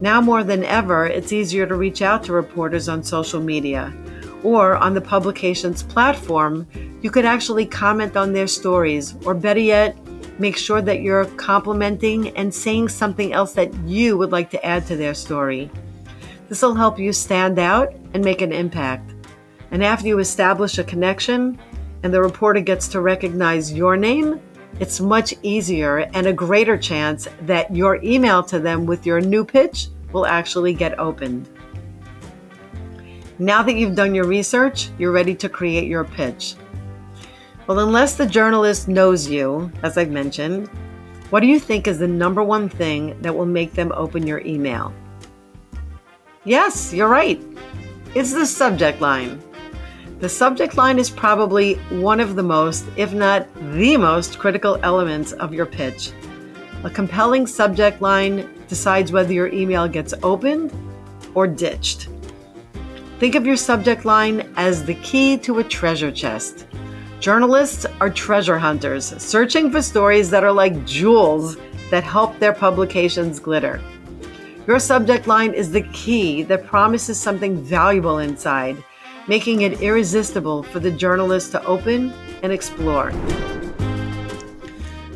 Now more than ever, it's easier to reach out to reporters on social media or on the publication's platform. You could actually comment on their stories, or better yet, make sure that you're complimenting and saying something else that you would like to add to their story. This will help you stand out and make an impact. And after you establish a connection and the reporter gets to recognize your name, it's much easier and a greater chance that your email to them with your new pitch will actually get opened. Now that you've done your research, you're ready to create your pitch. Well, unless the journalist knows you, as I've mentioned, what do you think is the number one thing that will make them open your email? Yes, you're right. It's the subject line. The subject line is probably one of the most, if not the most, critical elements of your pitch. A compelling subject line decides whether your email gets opened or ditched. Think of your subject line as the key to a treasure chest. Journalists are treasure hunters, searching for stories that are like jewels that help their publications glitter. Your subject line is the key that promises something valuable inside, making it irresistible for the journalist to open and explore.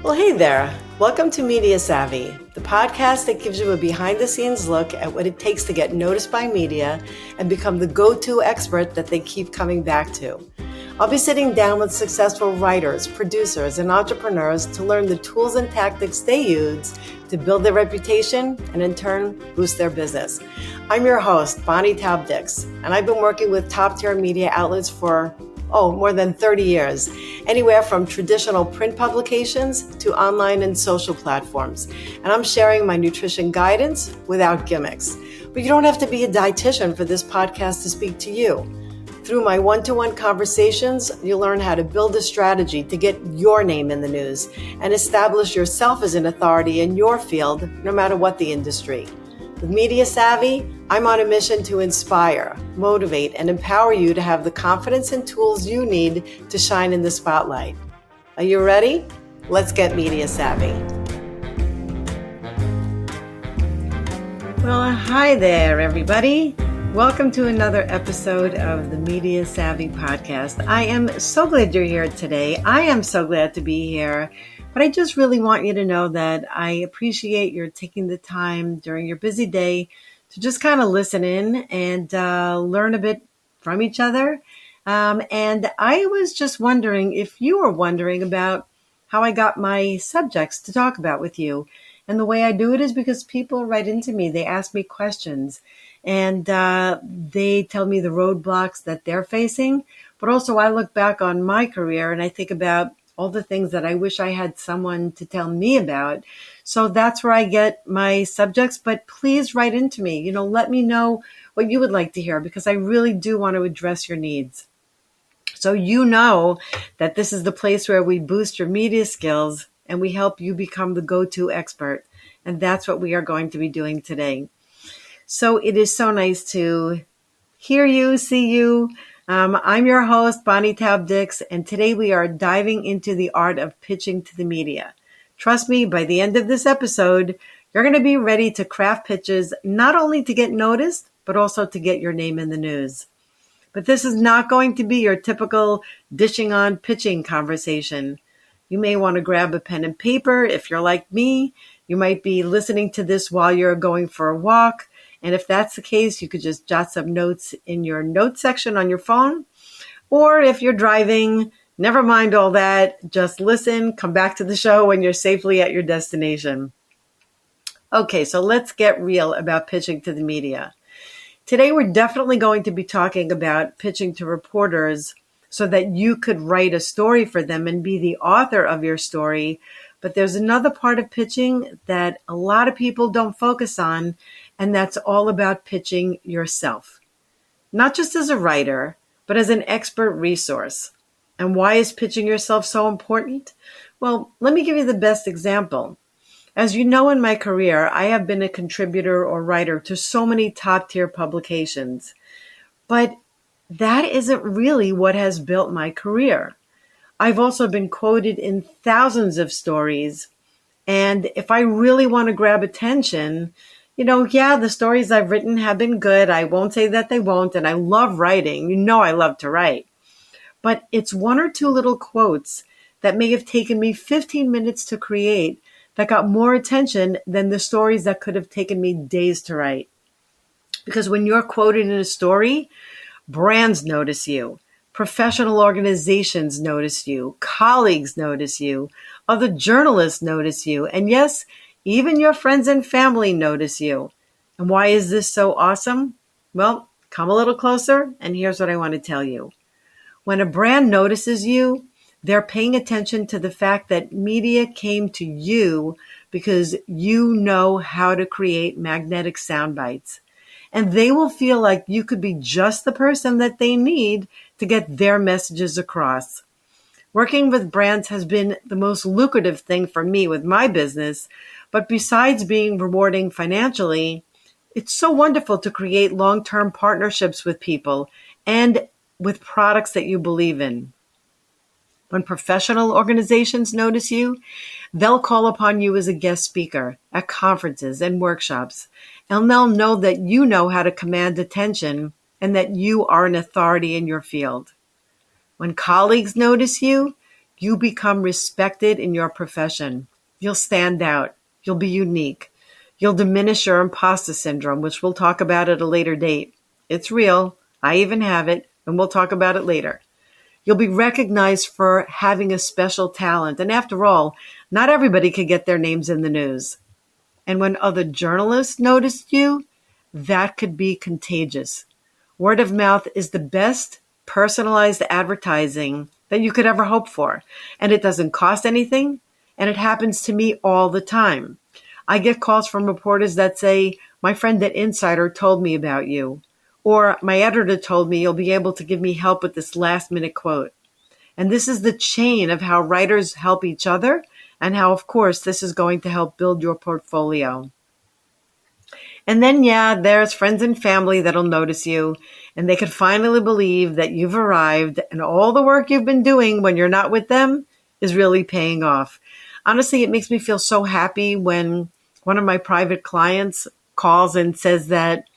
Well, hey there. Welcome to Media Savvy, the podcast that gives you a behind-the-scenes look at what it takes to get noticed by media and become the go-to expert that they keep coming back to. I'll be sitting down with successful writers, producers, and entrepreneurs to learn the tools and tactics they use to build their reputation and in turn boost their business. I'm your host, Bonnie Taub-Dix, and I've been working with top-tier media outlets for more than 30 years, anywhere from traditional print publications to online and social platforms. And I'm sharing my nutrition guidance without gimmicks. But you don't have to be a dietitian for this podcast to speak to you. Through my one-to-one conversations, you'll learn how to build a strategy to get your name in the news and establish yourself as an authority in your field, no matter what the industry. With Media Savvy, I'm on a mission to inspire, motivate, and empower you to have the confidence and tools you need to shine in the spotlight. Are you ready? Let's get Media Savvy. Well, hi there, everybody. Welcome to another episode of the Media Savvy podcast. I am so glad you're here today. I am so glad to be here. But I just really want you to know that I appreciate your taking the time during your busy day to just kind of listen in and learn a bit from each other. And I was just wondering if you were wondering about how I got my subjects to talk about with you. And the way I do it is because people write into me. They ask me questions and they tell me the roadblocks that they're facing. But also I look back on my career and I think about all the things that I wish I had someone to tell me about. So that's where I get my subjects. But please write into me. Let me know what you would like to hear because I really do want to address your needs. So you know that this is the place where we boost your media skills and we help you become the go-to expert. And that's what we are going to be doing today. So it is so nice to hear you, see you. I'm your host, Bonnie Taub-Dix, and today we are diving into the art of pitching to the media. Trust me, by the end of this episode, you're going to be ready to craft pitches not only to get noticed, but also to get your name in the news. But this is not going to be your typical dishing on pitching conversation. You may want to grab a pen and paper if you're like me. You might be listening to this while you're going for a walk. And if that's the case, you could just jot some notes in your notes section on your phone. Or if you're driving, never mind all that. Just listen, come back to the show when you're safely at your destination. Okay, so let's get real about pitching to the media. Today, we're definitely going to be talking about pitching to reporters so that you could write a story for them and be the author of your story. But there's another part of pitching that a lot of people don't focus on, and that's all about pitching yourself. Not just as a writer, but as an expert resource. And why is pitching yourself so important? Well, let me give you the best example. As you know, in my career, I have been a contributor or writer to so many top-tier publications. But that isn't really what has built my career. I've also been quoted in thousands of stories. And if I really want to grab attention, Yeah, the stories I've written have been good. I won't say that they won't. And I love writing. I love to write. But it's one or two little quotes that may have taken me 15 minutes to create that got more attention than the stories that could have taken me days to write. Because when you're quoted in a story, brands notice you. Professional organizations notice you. Colleagues notice you. Other journalists notice you. And yes, even your friends and family notice you. And why is this so awesome? Well, come a little closer, and here's what I want to tell you. When a brand notices you, they're paying attention to the fact that media came to you because you know how to create magnetic sound bites. And they will feel like you could be just the person that they need to get their messages across. Working with brands has been the most lucrative thing for me with my business. But besides being rewarding financially, it's so wonderful to create long-term partnerships with people and with products that you believe in. When professional organizations notice you, they'll call upon you as a guest speaker at conferences and workshops, and they'll know that you know how to command attention and that you are an authority in your field. When colleagues notice you, you become respected in your profession. You'll stand out. You'll be unique. You'll diminish your imposter syndrome, which we'll talk about at a later date. It's real. I even have it, and we'll talk about it later. You'll be recognized for having a special talent. And after all, not everybody could get their names in the news. And when other journalists notice you, that could be contagious. Word of mouth is the best personalized advertising that you could ever hope for. And it doesn't cost anything. And it happens to me all the time. I get calls from reporters that say, my friend at Insider told me about you. Or my editor told me you'll be able to give me help with this last minute quote. And this is the chain of how writers help each other and how, of course, this is going to help build your portfolio. And then, there's friends and family that'll notice you, and they could finally believe that you've arrived and all the work you've been doing when you're not with them is really paying off. Honestly, it makes me feel so happy when one of my private clients calls and says that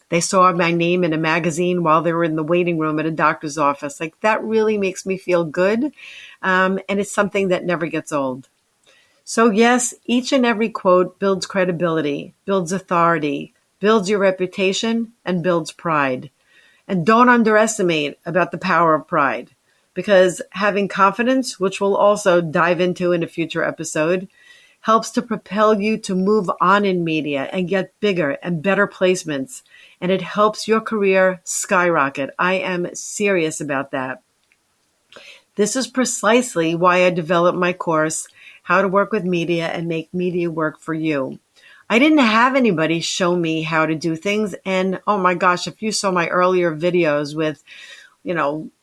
they saw my name in a magazine while they were in the waiting room at a doctor's office. Like, that really makes me feel good. And it's something that never gets old. So yes, each and every quote builds credibility, builds authority, builds your reputation, and builds pride. And don't underestimate about the power of pride, because having confidence, which we'll also dive into in a future episode, helps to propel you to move on in media and get bigger and better placements. And it helps your career skyrocket. I am serious about that. This is precisely why I developed my course, How to Work with Media and Make Media Work for You. I didn't have anybody show me how to do things. And oh my gosh, if you saw my earlier videos with,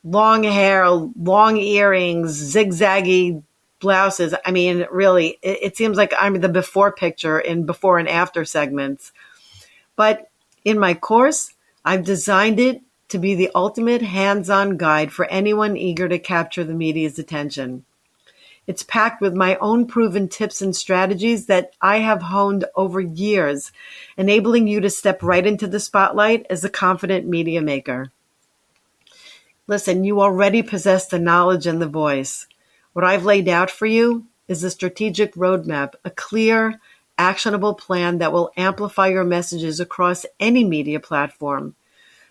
long hair, long earrings, zigzaggy blouses, I mean, really, it seems like I'm the before picture in before and after segments. But in my course, I've designed it to be the ultimate hands-on guide for anyone eager to capture the media's attention. It's packed with my own proven tips and strategies that I have honed over years, enabling you to step right into the spotlight as a confident media maker. Listen, you already possess the knowledge and the voice. What I've laid out for you is a strategic roadmap, a clear, actionable plan that will amplify your messages across any media platform.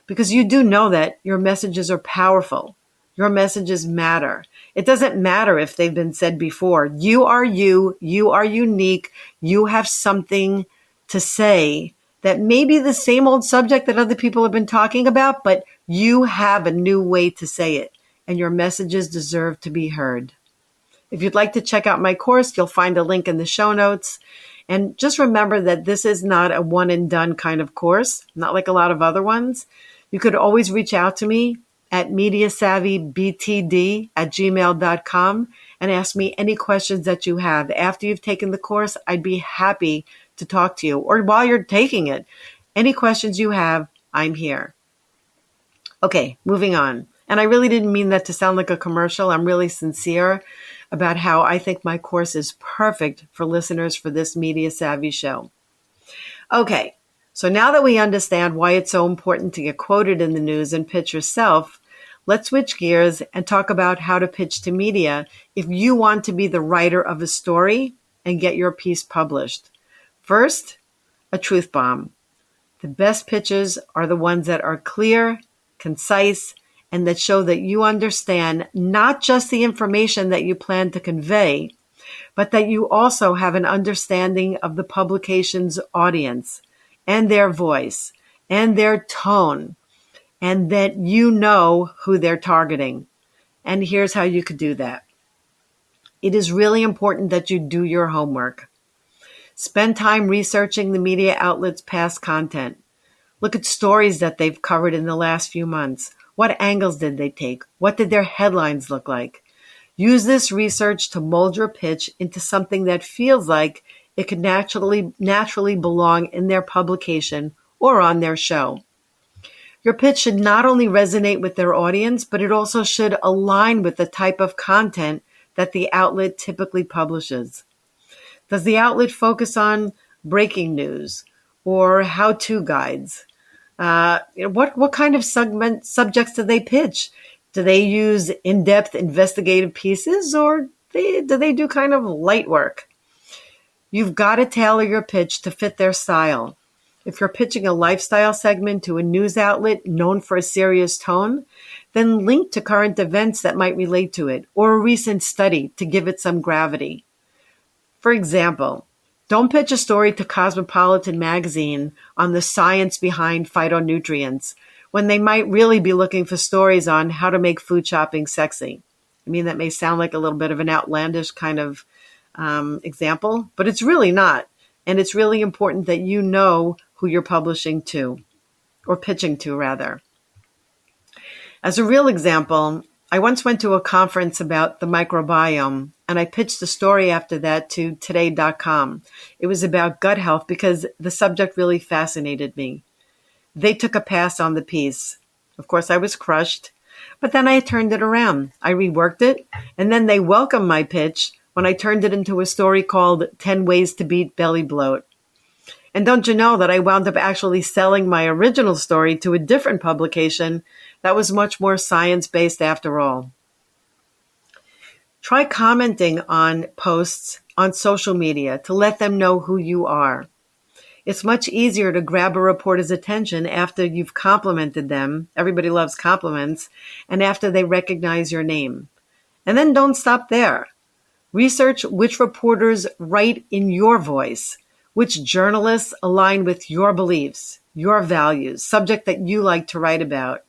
Because you do know that your messages are powerful. Your messages matter. It doesn't matter if they've been said before. You are unique, you have something to say that may be the same old subject that other people have been talking about, but you have a new way to say it, and your messages deserve to be heard. If you'd like to check out my course, you'll find a link in the show notes. And just remember that this is not a one and done kind of course, not like a lot of other ones. You could always reach out to me at mediasavvybtd@gmail.com and ask me any questions that you have. After you've taken the course, I'd be happy to talk to you, or while you're taking it. Any questions you have, I'm here. Okay, moving on. And I really didn't mean that to sound like a commercial. I'm really sincere about how I think my course is perfect for listeners for this Media Savvy show. Okay, So now that we understand why it's so important to get quoted in the news and pitch yourself, let's switch gears and talk about how to pitch to media if you want to be the writer of a story and get your piece published. First, a truth bomb. The best pitches are the ones that are clear, concise, and that show that you understand not just the information that you plan to convey, but that you also have an understanding of the publication's audience and their voice and their tone, and that you know who they're targeting. And here's how you could do that. It is really important that you do your homework. Spend time researching the media outlet's past content. Look at stories that they've covered in the last few months. What angles did they take? What did their headlines look like? Use this research to mold your pitch into something that feels like it could naturally belong in their publication or on their show. Your pitch should not only resonate with their audience, but it also should align with the type of content that the outlet typically publishes. Does the outlet focus on breaking news or how-to guides? What kind of subjects do they pitch? Do they use in-depth investigative pieces, or do they do kind of light work? You've got to tailor your pitch to fit their style. If you're pitching a lifestyle segment to a news outlet known for a serious tone, then link to current events that might relate to it, or a recent study to give it some gravity. For example, don't pitch a story to Cosmopolitan magazine on the science behind phytonutrients when they might really be looking for stories on how to make food shopping sexy. I mean, that may sound like a little bit of an outlandish kind of example, but it's really not. And it's really important that you know who you're publishing to, or pitching to, rather. As a real example, I once went to a conference about the microbiome, and I pitched a story after that to today.com. It was about gut health because the subject really fascinated me. They took a pass on the piece. Of course, I was crushed, but then I turned it around. I reworked it, and then they welcomed my pitch when I turned it into a story called 10 Ways to Beat Belly Bloat. And don't you know that I wound up actually selling my original story to a different publication that was much more science-based after all. Try commenting on posts on social media to let them know who you are. It's much easier to grab a reporter's attention after you've complimented them. Everybody loves compliments. And after they recognize your name. And then don't stop there. Research which reporters write in your voice, which journalists align with your beliefs, your values, subject that you like to write about.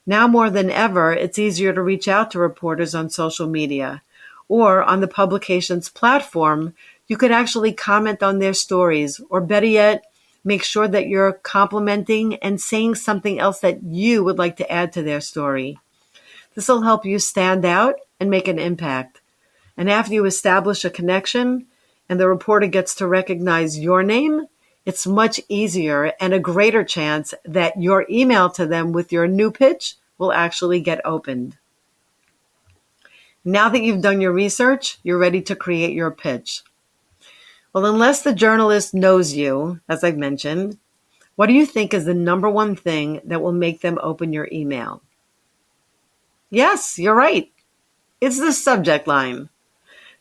Now more than ever, it's easier to reach out to reporters on social media or on the publication's platform. You could actually comment on their stories, or better yet, make sure that you're complimenting and saying something else that you would like to add to their story. This will help you stand out and make an impact. And after you establish a connection and the reporter gets to recognize your name, it's much easier and a greater chance that your email to them with your new pitch will actually get opened. Now that you've done your research, you're ready to create your pitch. Well, unless the journalist knows you, as I've mentioned, what do you think is the number one thing that will make them open your email? Yes, you're right. It's the subject line.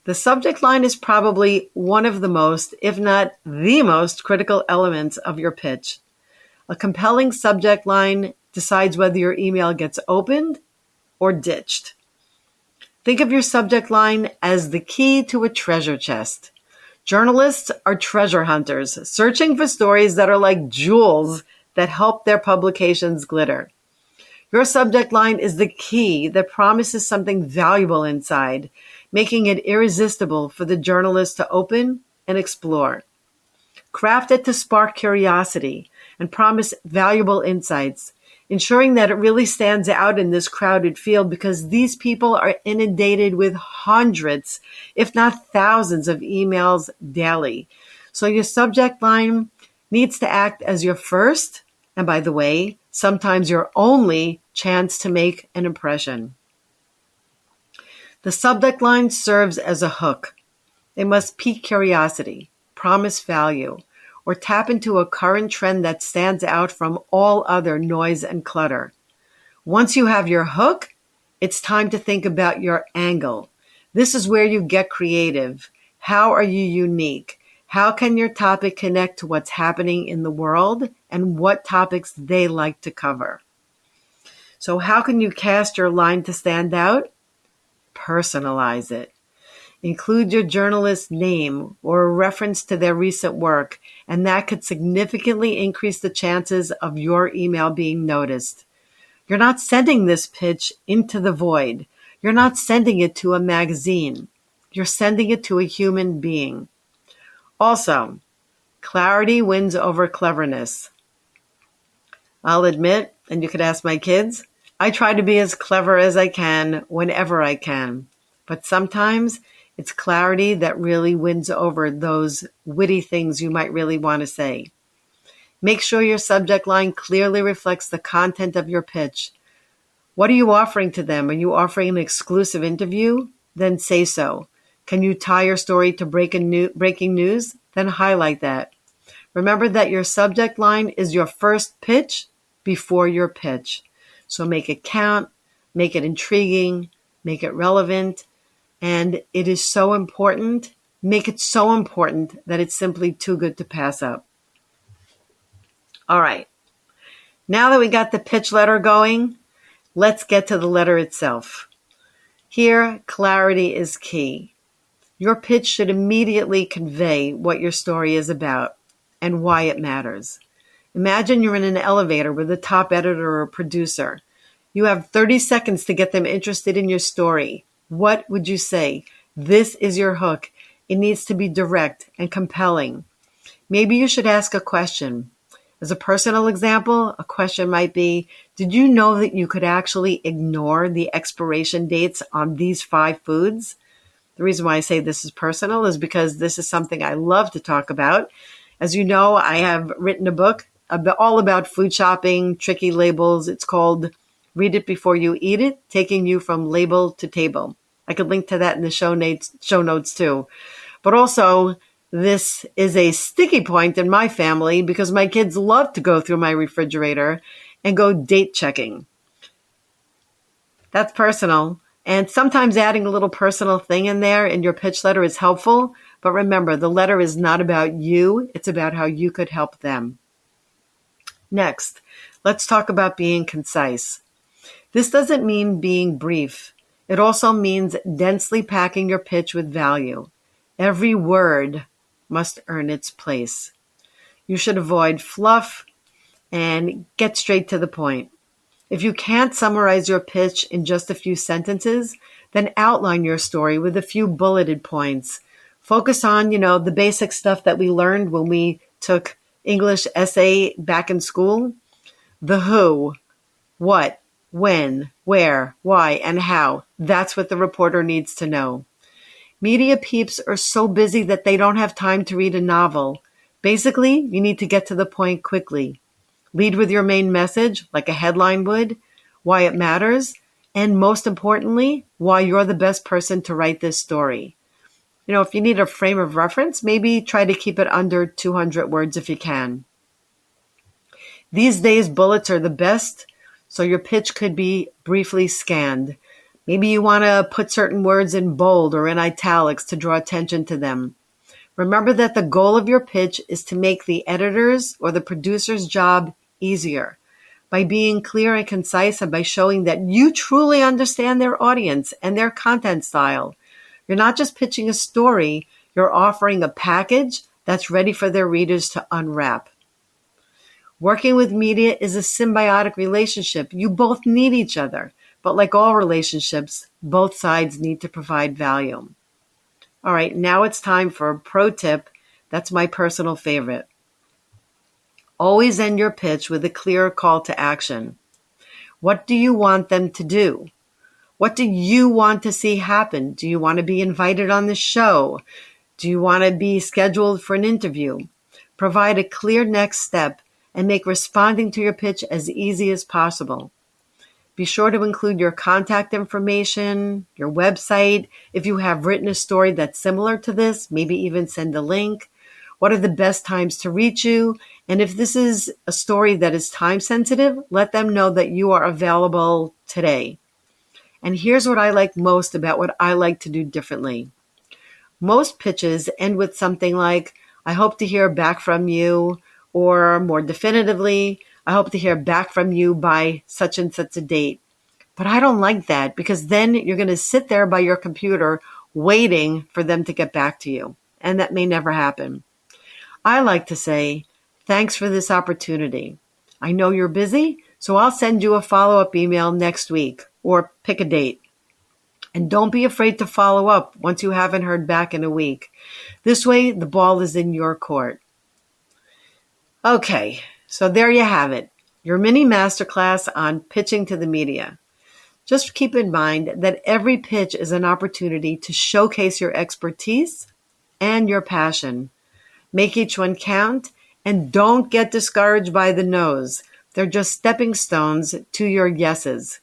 The subject line is probably one of the most, if not the most, critical elements of your pitch. A compelling subject line decides whether your email gets opened or ditched. Think of your subject line as the key to a treasure chest. Journalists are treasure hunters, searching for stories that are like jewels that help their publications glitter. Your subject line is the key that promises something valuable inside, making it irresistible for the journalist to open and explore. Craft it to spark curiosity and promise valuable insights, ensuring that it really stands out in this crowded field because these people are inundated with hundreds, if not thousands, of emails daily. So your subject line needs to act as your first, and by the way, sometimes your only chance to make an impression. The subject line serves as a hook. They must pique curiosity, promise value, or tap into a current trend that stands out from all other noise and clutter. Once you have your hook, it's time to think about your angle. This is where you get creative. How are you unique? How can your topic connect to what's happening in the world and what topics they like to cover? So how can you cast your line to stand out? Personalize it. Include your journalist's name or a reference to their recent work, and that could significantly increase the chances of your email being noticed. You're not sending this pitch into the void. You're not sending it to a magazine. You're sending it to a human being. Also, clarity wins over cleverness. I'll admit, and you could ask my kids, I try to be as clever as I can whenever I can. But sometimes it's clarity that really wins over those witty things you might really want to say. Make sure your subject line clearly reflects the content of your pitch. What are you offering to them? Are you offering an exclusive interview? Then say so. Can you tie your story to breaking news? Then highlight that. Remember that your subject line is your first pitch before your pitch. So make it count, make it intriguing, make it relevant, and it is so important. Make it so important that it's simply too good to pass up. All right. Now that we got the pitch letter going, let's get to the letter itself. Here, clarity is key. Your pitch should immediately convey what your story is about and why it matters. Imagine you're in an elevator with a top editor or producer. You have 30 seconds to get them interested in your story. What would you say? This is your hook. It needs to be direct and compelling. Maybe you should ask a question. As a personal example, a question might be, did you know that you could actually ignore the expiration dates on these 5 foods? The reason why I say this is personal is because this is something I love to talk about. As you know, I have written a book all about food shopping, tricky labels. It's called Read It Before You Eat It, Taking You from Label to Table. I could link to that in the show notes too. But also, this is a sticky point in my family because my kids love to go through my refrigerator and go date checking. That's personal. And sometimes adding a little personal thing in there in your pitch letter is helpful. But remember, the letter is not about you. It's about how you could help them. Next, let's talk about being concise. This doesn't mean being brief. It also means densely packing your pitch with value. Every word must earn its place. You should avoid fluff and get straight to the point. If you can't summarize your pitch in just a few sentences, then outline your story with a few bulleted points. Focus on, the basic stuff that we learned when we took English essay back in school. The who, what, when, where, why, and how. That's what the reporter needs to know. Media peeps are so busy that they don't have time to read a novel. Basically, you need to get to the point quickly. Lead with your main message, like a headline would, why it matters, and most importantly, why you're the best person to write this story. If you need a frame of reference, maybe try to keep it under 200 words if you can. These days, bullets are the best, so your pitch could be briefly scanned. Maybe you want to put certain words in bold or in italics to draw attention to them. Remember that the goal of your pitch is to make the editor's or the producer's job easier by being clear and concise and by showing that you truly understand their audience and their content style. You're not just pitching a story, you're offering a package that's ready for their readers to unwrap. Working with media is a symbiotic relationship. You both need each other, but like all relationships, both sides need to provide value. All right, now it's time for a pro tip. That's my personal favorite. Always end your pitch with a clear call to action. What do you want them to do? What do you want to see happen? Do you want to be invited on the show? Do you want to be scheduled for an interview? Provide a clear next step and make responding to your pitch as easy as possible. Be sure to include your contact information, your website. If you have written a story that's similar to this, maybe even send a link. what are the best times to reach you. And if this is a story that is time sensitive, let them know that you are available today. And here's what I like most about what I like to do differently. Most pitches end with something like, I hope to hear back from you, or more definitively, I hope to hear back from you by such and such a date. But I don't like that, because then you're going to sit there by your computer waiting for them to get back to you. And that may never happen. I like to say, thanks for this opportunity. I know you're busy, so I'll send you a follow-up email next week, or pick a date. And don't be afraid to follow up once you haven't heard back in a week. This way, the ball is in your court. Okay, so there you have it. Your mini masterclass on pitching to the media. Just keep in mind that every pitch is an opportunity to showcase your expertise and your passion. Make each one count, and don't get discouraged by the no's. They're just stepping stones to your yeses.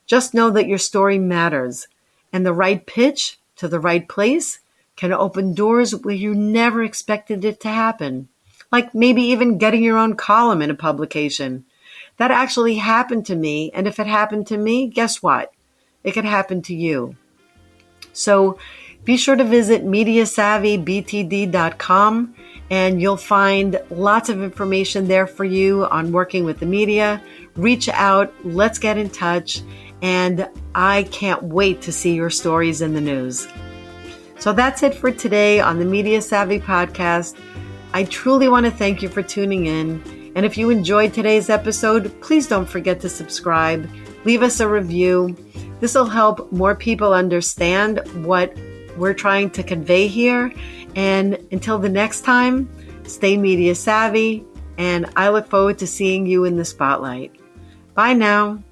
Just know that your story matters, and the right pitch to the right place can open doors where you never expected it to happen. Like maybe even getting your own column in a publication. That actually happened to me, and if it happened to me, guess what? It could happen to you. So be sure to visit mediasavvybtd.com, and you'll find lots of information there for you on working with the media. Reach out, let's get in touch, and I can't wait to see your stories in the news. So that's it for today on the Media Savvy Podcast. I truly want to thank you for tuning in. And if you enjoyed today's episode, please don't forget to subscribe. Leave us a review. This will help more people understand what we're trying to convey here. And until the next time, stay media savvy. And I look forward to seeing you in the spotlight. Bye now.